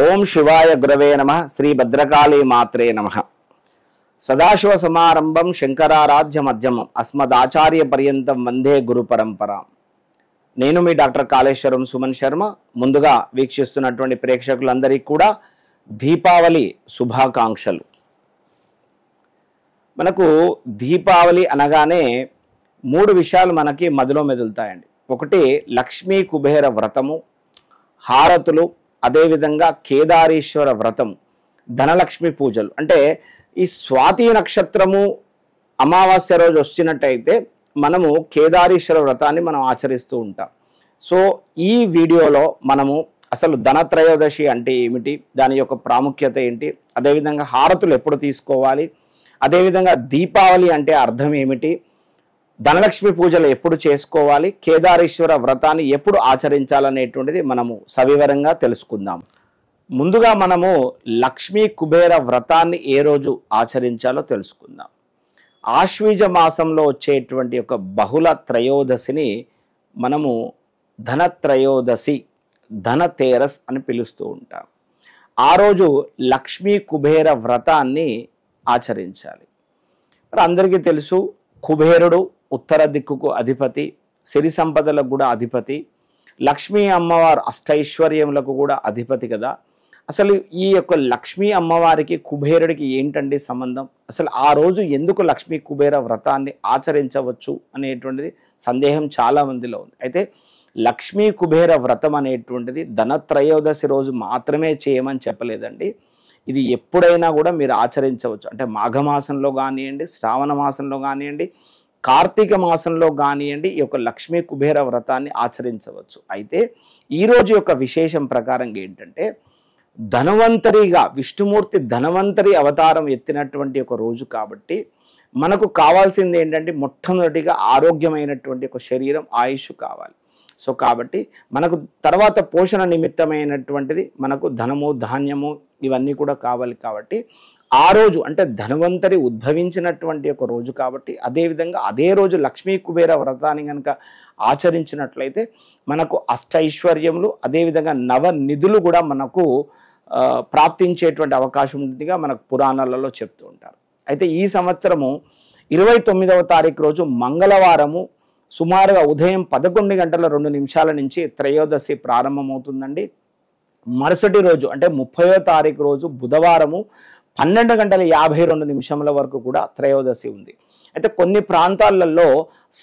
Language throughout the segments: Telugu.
ఓం శివాయ గురవే నమః. శ్రీ భద్రకాళీ మాత్రే నమః. సదాశివ సమారంభం శంకరారాధ్య మధ్యమం అస్మదాచార్య పర్యంతం వందే గురు పరంపరాం. నేను మీ డాక్టర్ కాళేశ్వరం సుమన్ శర్మ. ముందుగా వీక్షిస్తున్నటువంటి ప్రేక్షకులందరికీ కూడా దీపావళి శుభాకాంక్షలు. మనకు దీపావళి అనగానే మూడు విషయాలు మనకి మదిలో మెదులుతాయండి. ఒకటి లక్ష్మీ కుబేర వ్రతము, హారతులు, అదేవిధంగా కేదారేశ్వర వ్రతము, ధనలక్ష్మి పూజలు. అంటే ఈ స్వాతి నక్షత్రము అమావాస్య రోజు వచ్చినట్టయితే మనము కేదారేశ్వర వ్రతాన్ని మనం ఆచరిస్తూ ఉంటాం. సో ఈ వీడియోలో మనము అసలు ధనత్రయోదశి అంటే ఏమిటి, దాని యొక్క ప్రాముఖ్యత ఏంటి, అదేవిధంగా హారతులు ఎప్పుడు తీసుకోవాలి, అదేవిధంగా దీపావళి అంటే అర్థం ఏమిటి, ధనలక్ష్మి పూజలు ఎప్పుడు చేసుకోవాలి, కేదారేశ్వర వ్రతాన్ని ఎప్పుడు ఆచరించాలనేటువంటిది మనము సవివరంగా తెలుసుకుందాం. ముందుగా మనము లక్ష్మీ కుబేర వ్రతాన్ని ఏ రోజు ఆచరించాలో తెలుసుకుందాం. ఆశ్వీజ మాసంలో వచ్చేటువంటి ఒక బహుళ త్రయోదశిని మనము ధనత్రయోదశి, ధనతేరస్ అని పిలుస్తూ ఉంటాం. ఆ రోజు లక్ష్మీ కుబేర వ్రతాన్ని ఆచరించాలి. మరి అందరికీ తెలుసు, కుబేరుడు ఉత్తర దిక్కుకు అధిపతి, సిరి సంపదలకు కూడా అధిపతి, లక్ష్మీ అమ్మవారు అష్టైశ్వర్యములకు కూడా అధిపతి కదా. అసలు ఈ యొక్క లక్ష్మీ అమ్మవారికి కుబేరుడికి ఏంటండి సంబంధం, అసలు ఆ రోజు ఎందుకు లక్ష్మీ కుబేర వ్రతాన్ని ఆచరించవచ్చు అనేటువంటిది సందేహం చాలా మందిలో ఉంది. అయితే లక్ష్మీ కుబేర వ్రతం అనేటువంటిది ధనత్రయోదశి రోజు మాత్రమే చేయమని చెప్పలేదండి. ఇది ఎప్పుడైనా కూడా మీరు ఆచరించవచ్చు. అంటే మాఘమాసంలో కానివ్వండి, శ్రావణ మాసంలో కానివ్వండి, కార్తీక మాసంలో కానివ్వండి, ఈ యొక్క లక్ష్మీ కుబేర వ్రతాన్ని ఆచరించవచ్చు. అయితే ఈరోజు యొక్క విశేషం ప్రకారంగా ఏంటంటే, ధనవంతరిగా విష్ణుమూర్తి ధనవంతరి అవతారం ఎత్తినటువంటి ఒక రోజు కాబట్టి మనకు కావాల్సింది ఏంటంటే, మొట్టమొదటిగా ఆరోగ్యమైనటువంటి ఒక శరీరం, ఆయుష్ కావాలి. సో కాబట్టి మనకు తర్వాత పోషణ నిమిత్తమైనటువంటిది మనకు ధనము, ధాన్యము ఇవన్నీ కూడా కావాలి. కాబట్టి ఆ రోజు అంటే ధనవంతరి ఉద్భవించినటువంటి ఒక రోజు కాబట్టి, అదేవిధంగా అదే రోజు లక్ష్మీ కుబేర వ్రతాన్ని కనుక ఆచరించినట్లయితే మనకు అష్టైశ్వర్యములు, అదేవిధంగా నవనిధులు కూడా మనకు ప్రాప్తించేటువంటి అవకాశం ఉంటుందిగా మనకు పురాణాలలో చెప్తూ ఉంటారు. అయితే ఈ సంవత్సరము 29వ తారీఖు రోజు మంగళవారము సుమారుగా ఉదయం 11:02 నుంచి త్రయోదశి ప్రారంభమవుతుందండి. మరుసటి రోజు అంటే 30వ తారీఖు రోజు బుధవారము 12:52 వరకు కూడా త్రయోదశి ఉంది. అయితే కొన్ని ప్రాంతాలలో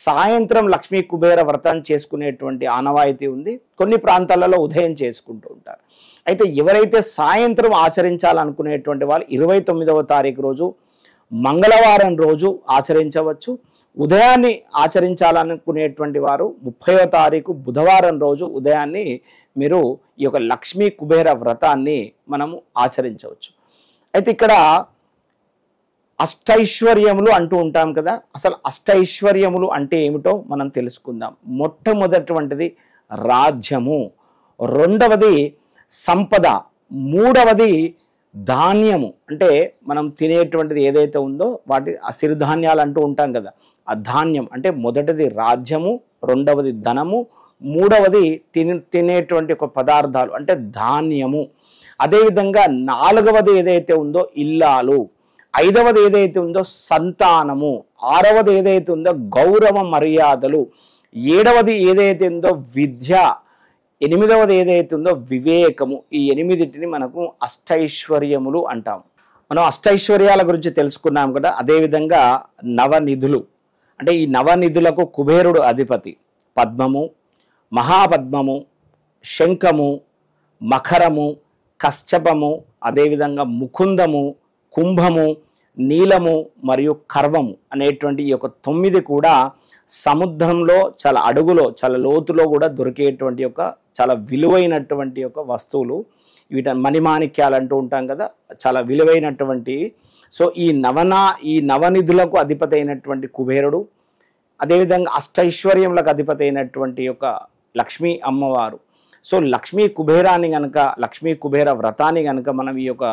సాయంత్రం లక్ష్మీ కుబేర వ్రతం చేసుకునేటువంటి ఆనవాయితీ ఉంది, కొన్ని ప్రాంతాలలో ఉదయం చేసుకుంటూ ఉంటారు. అయితే ఎవరైతే సాయంత్రం ఆచరించాలనుకునేటువంటి వాళ్ళు 29వ తారీఖు రోజు మంగళవారం రోజు ఆచరించవచ్చు. ఉదయాన్ని ఆచరించాలనుకునేటువంటి వారు 30వ తారీఖు బుధవారం రోజు ఉదయాన్ని మీరు ఈ యొక్క లక్ష్మీ కుబేర వ్రతాన్ని మనము ఆచరించవచ్చు. అయితే ఇక్కడ అష్టైశ్వర్యములు అంటూ ఉంటాం కదా, అసలు అష్టైశ్వర్యములు అంటే ఏమిటో మనం తెలుసుకుందాం. మొట్టమొదటివంటిది రాజ్యము, రెండవది సంపద, మూడవది ధాన్యము. అంటే మనం తినేటువంటిది ఏదైతే ఉందో వాటి సిరిధాన్యాలు అంటూ ఉంటాం కదా, ఆ ధాన్యం. అంటే మొదటిది రాజ్యము, రెండవది ధనము, మూడవది తినేటువంటి ఒక పదార్థాలు అంటే ధాన్యము. అదేవిధంగా నాలుగవది ఏదైతే ఉందో ఇల్లాలు, ఐదవది ఏదైతే ఉందో సంతానము, ఆరవది ఏదైతే ఉందో గౌరవ మర్యాదలు, ఏడవది ఏదైతే ఉందో విద్య, ఎనిమిదవది ఏదైతే ఉందో వివేకము. ఈ ఎనిమిదిటిని మనకు అష్టైశ్వర్యములు అంటాము. మనం అష్టైశ్వర్యాల గురించి తెలుసుకున్నాం కదా. అదేవిధంగా నవనిధులు, అంటే ఈ నవనిధులకు కుబేరుడు అధిపతి. పద్మము, మహాపద్మము, శంఖము, మకరము, కశ్యపము, అదేవిధంగా ముకుందము, కుంభము, నీలము మరియు కర్వము అనేటువంటి ఈ యొక్క 9 కూడా సముద్రంలో చాలా అడుగులో, చాలా లోతులో కూడా దొరికేటువంటి ఒక చాలా విలువైనటువంటి ఒక వస్తువులు. వీటిని మణిమాణిక్యాలు అంటూ ఉంటాం కదా, చాలా విలువైనటువంటి. సో ఈ నవనిధులకు అధిపతి అయినటువంటి కుబేరుడు, అదేవిధంగా అష్టైశ్వర్యములకు అధిపతి అయినటువంటి యొక్క లక్ష్మీ అమ్మవారు. సో లక్ష్మీ కుబేరాన్ని కనుక, లక్ష్మీ కుబేర వ్రతాన్ని కనుక మనం ఈ యొక్క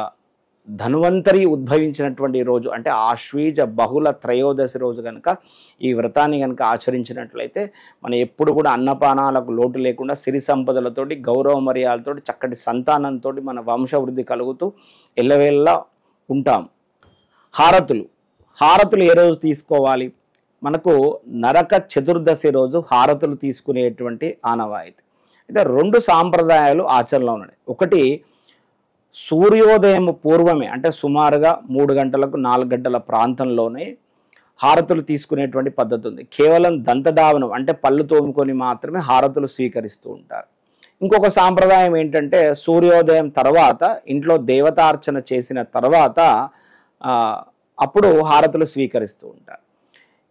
ధన్వంతరి ఉద్భవించినటువంటి రోజు అంటే ఆశ్వీజ బహుళ త్రయోదశి రోజు కనుక ఈ వ్రతాన్ని కనుక ఆచరించినట్లయితే మనం ఎప్పుడు కూడా అన్నపానాలకు లోటు లేకుండా సిరి సంపదలతోటి గౌరవ మర్యాదలతోటి చక్కటి సంతానంతో మన వంశవృద్ధి కలుగుతూ ఎల్లవేళ్ళ ఉంటాం. హారతులు ఏ రోజు తీసుకోవాలి? మనకు నరక చతుర్దశి రోజు హారతులు తీసుకునేటువంటి ఆనవాయితీ. అయితే 2 సాంప్రదాయాలు ఆచరణలో ఉన్నాయి. ఒకటి సూర్యోదయం పూర్వమే అంటే సుమారుగా 3 గంటలకు 4 గంటల ప్రాంతంలోనే హారతులు తీసుకునేటువంటి పద్ధతి ఉంది. కేవలం దంతధావనం అంటే పళ్ళు తోముకొని మాత్రమే హారతులు స్వీకరిస్తూ ఉంటారు. ఇంకొక సాంప్రదాయం ఏంటంటే సూర్యోదయం తర్వాత ఇంట్లో దేవతార్చన చేసిన తర్వాత అప్పుడు హారతులు స్వీకరిస్తూ ఉంటారు.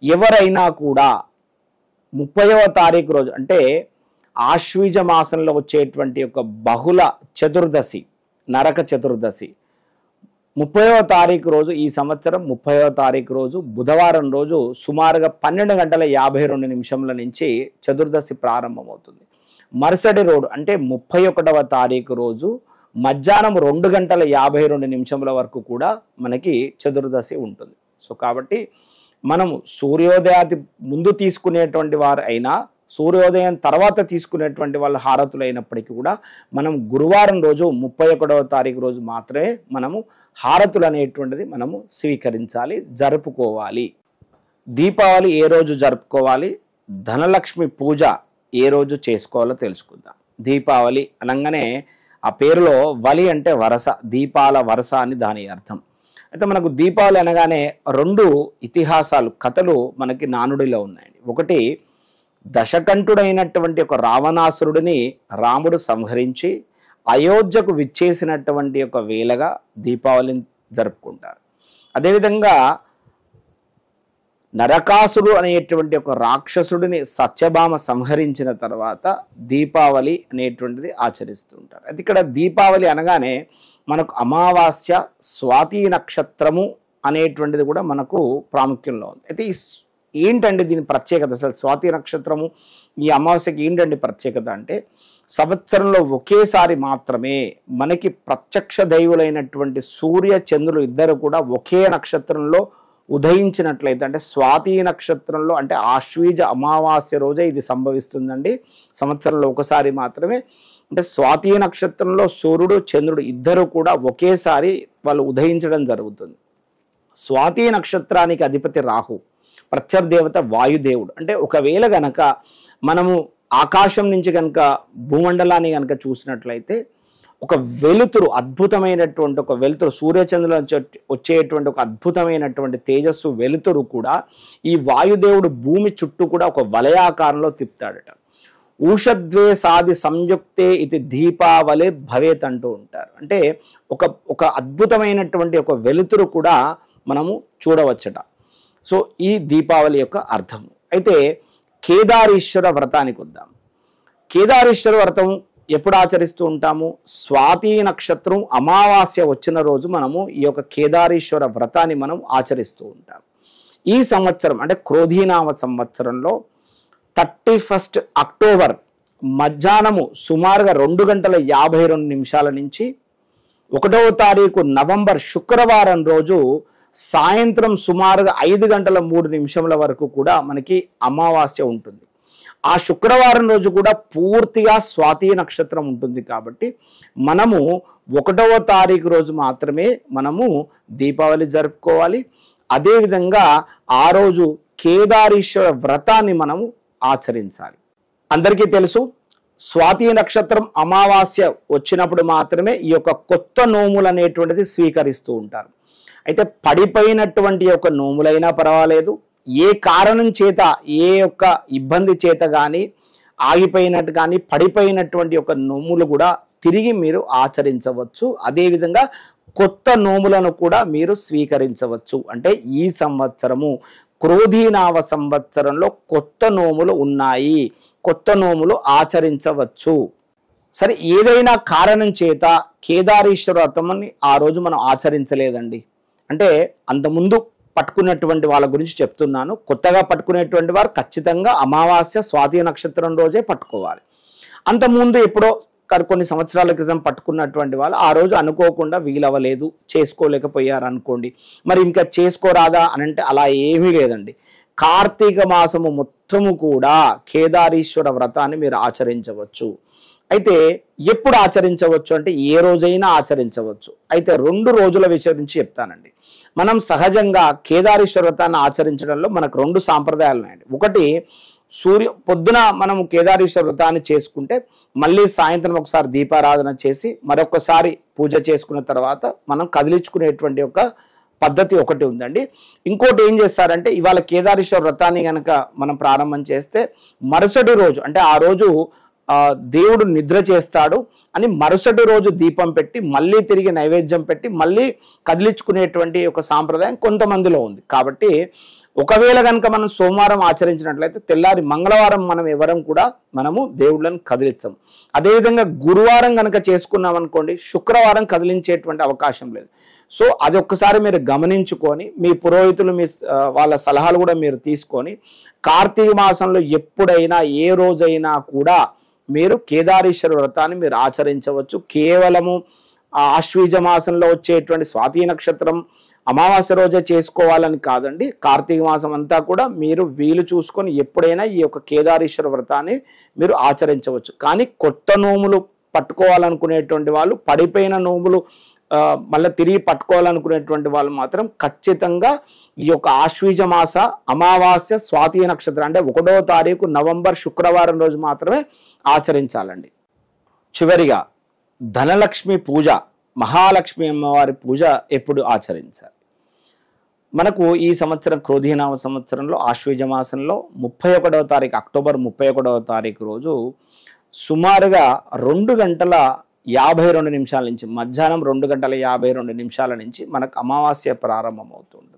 ఎవరైనా కూడా 30వ తారీఖు రోజు అంటే ఆశ్వీజ మాసంలో వచ్చేటువంటి ఒక బహుళ చతుర్దశి నరక చతుర్దశి 30వ తారీఖు రోజు ఈ సంవత్సరం 30వ తారీఖు రోజు బుధవారం రోజు సుమారుగా 12:52 నుంచి చతుర్దశి ప్రారంభమవుతుంది. మరుసటి రోజు అంటే 31వ తారీఖు రోజు మధ్యాహ్నం 2:52 వరకు కూడా మనకి చతుర్దశి ఉంటుంది. సో కాబట్టి మనం సూర్యోదయాది ముందు తీసుకునేటువంటి వారు అయినా సూర్యోదయం తర్వాత తీసుకునేటువంటి వాళ్ళ హారతులు అయినప్పటికీ కూడా మనం గురువారం రోజు 31వ తారీఖు రోజు మాత్రమే మనము హారతులు అనేటువంటిది మనము స్వీకరించాలి, జరుపుకోవాలి. దీపావళి ఏ రోజు జరుపుకోవాలి? ధనలక్ష్మి పూజ ఏ రోజు చేసుకోవాలో తెలుసుకుందాం. దీపావళి అనగానే ఆ పేరులో వలి అంటే వరస, దీపాల వరస అని దాని అర్థం. అయితే మనకు దీపావళి అనగానే 2 ఇతిహాసాలు కథలు మనకి నానుడిలో ఉన్నాయండి. ఒకటి దశకంఠుడైనటువంటి ఒక రావణాసురుడిని రాముడు సంహరించి అయోధ్యకు విచ్చేసినటువంటి ఒక వేళగా దీపావళిని జరుపుకుంటారు. అదేవిధంగా నరకాసుడు అనేటువంటి ఒక రాక్షసుడిని సత్యభామ సంహరించిన తర్వాత దీపావళి అనేటువంటిది ఆచరిస్తూ ఉంటారు. అయితే ఇక్కడ దీపావళి అనగానే మనకు అమావాస్య స్వాతి నక్షత్రము అనేటువంటిది కూడా మనకు ప్రాముఖ్యంలో ఉంది. అయితే ఏంటండి దీని ప్రత్యేకత? అసలు స్వాతి నక్షత్రము ఈ అమావాస్యకి ఏంటండి ప్రత్యేకత అంటే సంవత్సరంలో ఒకేసారి మాత్రమే మనకి ప్రత్యక్ష దైవులైనటువంటి సూర్య చంద్రులు ఇద్దరు కూడా ఒకే నక్షత్రంలో ఉదయించినట్లయితే అంటే స్వాతి నక్షత్రంలో అంటే ఆశ్వీజ అమావాస్య రోజే ఇది సంభవిస్తుందండి. సంవత్సరంలో ఒకసారి మాత్రమే అంటే స్వాతి నక్షత్రంలో సూర్యుడు చంద్రుడు ఇద్దరు కూడా ఒకేసారి వాళ్ళు ఉదయించడం జరుగుతుంది. స్వాతి నక్షత్రానికి అధిపతి రాహు, ప్రత్యర్థేవత వాయుదేవుడు. అంటే ఒకవేళ గనక మనము ఆకాశం నుంచి కనుక భూమండలాన్ని కనుక చూసినట్లయితే ఒక వెలుతురు, అద్భుతమైనటువంటి ఒక వెలుతురు, సూర్యచంద్రుల వచ్చేటువంటి ఒక అద్భుతమైనటువంటి తేజస్సు వెలుతురు కూడా ఈ వాయుదేవుడు భూమి చుట్టూ కూడా ఒక వలయాకారంలో తిప్పుతాడట. ఊషద్వేషాది సంయుక్తే ఇది దీపావళి భవేత్ అంటూ ఉంటారు. అంటే ఒక అద్భుతమైనటువంటి ఒక వెలుతురు కూడా మనము చూడవచ్చట. సో ఈ దీపావళి యొక్క అర్థము. అయితే కేదారీశ్వర వ్రతానికి వద్దాం. కేదారీశ్వర వ్రతం ఎప్పుడు ఆచరిస్తూ ఉంటాము? స్వాతి నక్షత్రం అమావాస్య వచ్చిన రోజు మనము ఈ యొక్క కేదారీశ్వర వ్రతాన్ని మనం ఆచరిస్తూ ఉంటాం. ఈ సంవత్సరం అంటే క్రోధీనామ సంవత్సరంలో 31 అక్టోబర్ మధ్యాహ్నము సుమారుగా 2:52 నుంచి 1వ తారీఖు నవంబర్ శుక్రవారం రోజు సాయంత్రం సుమారుగా 5:03 వరకు కూడా మనకి అమావాస్య ఉంటుంది. ఆ శుక్రవారం రోజు కూడా పూర్తిగా స్వాతి నక్షత్రం ఉంటుంది. కాబట్టి మనము 1వ తారీఖు రోజు మాత్రమే మనము దీపావళి జరుపుకోవాలి. అదేవిధంగా ఆ రోజు కేదారీశ్వర వ్రతాన్ని మనము ఆచరించాలి. అందరికీ తెలుసు స్వాతి నక్షత్రం అమావాస్య వచ్చినప్పుడు మాత్రమే ఈ యొక్క కొత్త నోములు అనేటువంటిది స్వీకరిస్తూ ఉంటారు. అయితే పడిపోయినటువంటి యొక్క నోములైనా పర్వాలేదు, ఏ కారణం చేత ఏ యొక్క ఇబ్బంది చేత కానీ ఆగిపోయినట్టు కానీ పడిపోయినటువంటి యొక్క నోములు కూడా తిరిగి మీరు ఆచరించవచ్చు. అదేవిధంగా కొత్త నోములను కూడా మీరు స్వీకరించవచ్చు. అంటే ఈ సంవత్సరము క్రోధీనామ సంవత్సరంలో కొత్త నోములు ఉన్నాయి, కొత్త నోములు ఆచరించవచ్చు. సరే, ఏదైనా కారణం చేత కేదారీశ్వర వ్రతాన్ని ఆ రోజు మనం ఆచరించలేదండి అంటే అంతకుముందు పట్టుకున్నటువంటి వాళ్ళ గురించి చెప్తున్నాను. కొత్తగా పట్టుకునేటువంటి వారు ఖచ్చితంగా అమావాస్య స్వాతి నక్షత్రం రోజే పట్టుకోవాలి. అంతకుముందు ఎప్పుడో కొన్ని సంవత్సరాల క్రితం పట్టుకున్నటువంటి వాళ్ళు ఆ రోజు అనుకోకుండా వీలవ్వలేదు, చేసుకోలేకపోయారు అనుకోండి, మరి ఇంకా చేసుకోరాదా అని అంటే అలా ఏమీ లేదండి. కార్తీక మాసము మొత్తము కూడా కేదారీశ్వర వ్రతాన్ని మీరు ఆచరించవచ్చు. అయితే ఎప్పుడు ఆచరించవచ్చు అంటే ఏ రోజైనా ఆచరించవచ్చు. అయితే 2 రోజుల విషయం నుంచి చెప్తానండి. మనం సహజంగా కేదారీశ్వర వ్రతాన్ని ఆచరించడంలో మనకు 2 సాంప్రదాయాలు ఉన్నాయండి. ఒకటి, పొద్దున మనం కేదారీశ్వర వ్రతాన్ని చేసుకుంటే మళ్ళీ సాయంత్రం ఒకసారి దీపారాధన చేసి మరొకసారి పూజ చేసుకున్న తర్వాత మనం కదిలించుకునేటువంటి ఒక పద్ధతి ఒకటి ఉందండి. ఇంకోటి ఏం చేస్తారంటే, ఇవాళ కేదారీశ్వర వ్రతాన్ని కనుక మనం ప్రారంభం చేస్తే మరుసటి రోజు అంటే ఆ రోజు దేవుడు నిద్ర చేస్తాడు అని మరుసటి రోజు దీపం పెట్టి మళ్ళీ తిరిగి నైవేద్యం పెట్టి మళ్ళీ కదిలించుకునేటువంటి ఒక సాంప్రదాయం కొంతమందిలో ఉంది. కాబట్టి ఒకవేళ కనుక మనం సోమవారం ఆచరించినట్లయితే తెల్లారి మంగళవారం మనం ఎవరం కూడా మనము దేవుళ్ళని కదిలించం. అదేవిధంగా గురువారం కనుక చేసుకున్నాం అనుకోండి, శుక్రవారం కదిలించేటువంటి అవకాశం లేదు. సో అది ఒక్కసారి మీరు గమనించుకొని మీ పురోహితులు వాళ్ళ సలహాలు కూడా మీరు తీసుకొని కార్తీక మాసంలో ఎప్పుడైనా ఏ రోజైనా కూడా మీరు కేదారీశ్వర వ్రతాన్ని మీరు ఆచరించవచ్చు. కేవలము ఆశ్వీజ మాసంలో వచ్చేటువంటి స్వాతి నక్షత్రం అమావాస్య రోజే చేసుకోవాలని కాదండి. కార్తీక మాసం అంతా కూడా మీరు వీలు చూసుకొని ఎప్పుడైనా ఈ యొక్క కేదారీశ్వర వ్రతాన్ని మీరు ఆచరించవచ్చు. కానీ కొత్త నోములు పట్టుకోవాలనుకునేటువంటి వాళ్ళు, పడిపోయిన నోములు మళ్ళీ తిరిగి పట్టుకోవాలనుకునేటువంటి వాళ్ళు మాత్రం ఖచ్చితంగా ఈ యొక్క ఆశ్వీజ మాస అమావాస్య స్వాతి నక్షత్రం అంటే 1వ తారీఖు నవంబర్ శుక్రవారం రోజు మాత్రమే ఆచరించాలండి. చివరిగా ధనలక్ష్మి పూజ, మహాలక్ష్మి అమ్మవారి పూజ ఎప్పుడు ఆచరించాలి? మనకు ఈ సంవత్సరం క్రోధీనామ సంవత్సరంలో ఆశ్వీజ మాసంలో 31వ తారీఖు అక్టోబర్ 31వ తారీఖు రోజు సుమారుగా 2:52 నుంచి మధ్యాహ్నం 2:52 నుంచి మనకు అమావాస్య ప్రారంభమవుతుంది.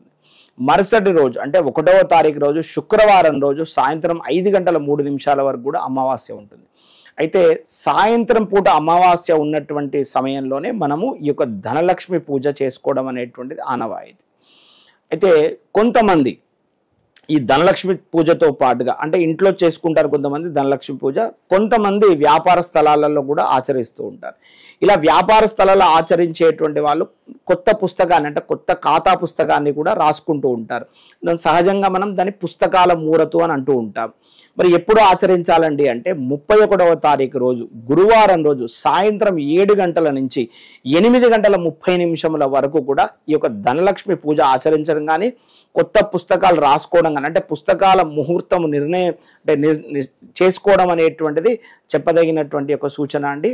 మరుసటి రోజు అంటే 1వ తారీఖు రోజు శుక్రవారం రోజు సాయంత్రం 5:03 వరకు కూడా అమావాస్య ఉంటుంది. అయితే సాయంత్రం పూట అమావాస్య ఉన్నటువంటి సమయంలోనే మనము ఈ యొక్క ధనలక్ష్మి పూజ చేసుకోవడం అనేటువంటిది ఆనవాయితీ. అయితే కొంతమంది ఈ ధనలక్ష్మి పూజతో పాటుగా అంటే ఇంట్లో చేసుకుంటారు కొంతమంది ధనలక్ష్మి పూజ, కొంతమంది వ్యాపార స్థలాలలో కూడా ఆచరిస్తూ ఉంటారు. ఇలా వ్యాపార స్థలాల్లో ఆచరించేటువంటి వాళ్ళు కొత్త పుస్తకాన్ని అంటే కొత్త ఖాతా పుస్తకాన్ని కూడా రాసుకుంటూ ఉంటారు. దాని సహజంగా మనం దాన్ని పుస్తకాల మూరతు అని అంటూ ఉంటాం. మరి ఎప్పుడు ఆచరించాలండి అంటే 31వ తారీఖు రోజు గురువారం రోజు సాయంత్రం 7 గంటల నుంచి 8:30 వరకు కూడా ఈ యొక్క ధనలక్ష్మి పూజ ఆచరించడం కానీ కొత్త పుస్తకాలు రాసుకోవడం కానీ అంటే పుస్తకాల ముహూర్తం నిర్ణయం అంటే చేసుకోవడం అనేటువంటిది చెప్పదగినటువంటి ఒక సూచన అండి.